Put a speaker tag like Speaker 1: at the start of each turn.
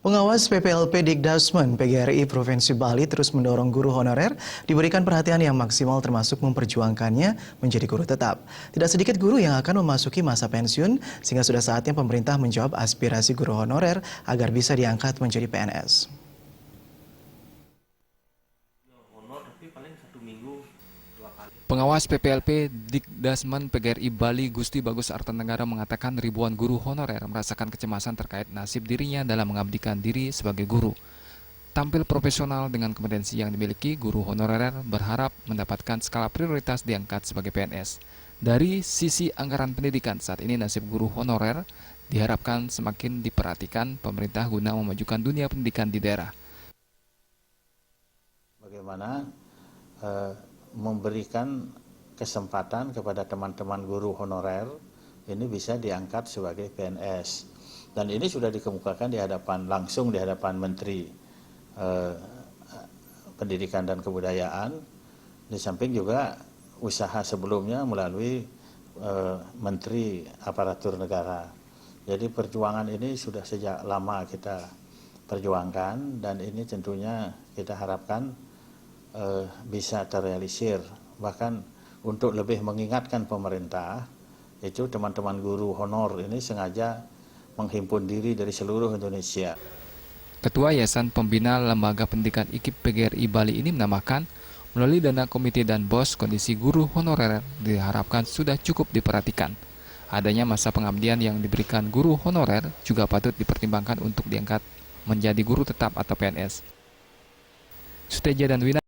Speaker 1: Pengawas PPLP Dikdasmen PGRI Provinsi Bali terus mendorong guru honorer diberikan perhatian yang maksimal termasuk memperjuangkannya menjadi guru tetap. Tidak sedikit guru yang akan memasuki masa pensiun sehingga sudah saatnya pemerintah menjawab aspirasi guru honorer agar bisa diangkat menjadi PNS.
Speaker 2: Pengawas PPLP Dikdasmen PGRI Bali Gusti Bagus Artanegara mengatakan ribuan guru honorer merasakan kecemasan terkait nasib dirinya dalam mengabdikan diri sebagai guru. Tampil profesional dengan kompetensi yang dimiliki, guru honorer berharap mendapatkan skala prioritas diangkat sebagai PNS. Dari sisi anggaran pendidikan, saat ini nasib guru honorer diharapkan semakin diperhatikan pemerintah guna memajukan dunia pendidikan di daerah.
Speaker 3: Bagaimana memberikan kesempatan kepada teman-teman guru honorer ini bisa diangkat sebagai PNS, dan ini sudah dikemukakan langsung di hadapan Menteri Pendidikan dan Kebudayaan, di samping juga usaha sebelumnya melalui Menteri Aparatur Negara. Jadi perjuangan ini sudah sejak lama kita perjuangkan, dan ini tentunya kita harapkan bisa terrealisir. Bahkan untuk lebih mengingatkan pemerintah, itu teman-teman guru honor ini sengaja menghimpun diri dari seluruh Indonesia.
Speaker 2: Ketua Yayasan Pembina Lembaga Pendidikan IKIP PGRI Bali ini menambahkan, melalui dana komite dan BOS, kondisi guru honorer diharapkan sudah cukup diperhatikan. Adanya masa pengabdian yang diberikan guru honorer juga patut dipertimbangkan untuk diangkat menjadi guru tetap atau PNS. Suteja dan Wina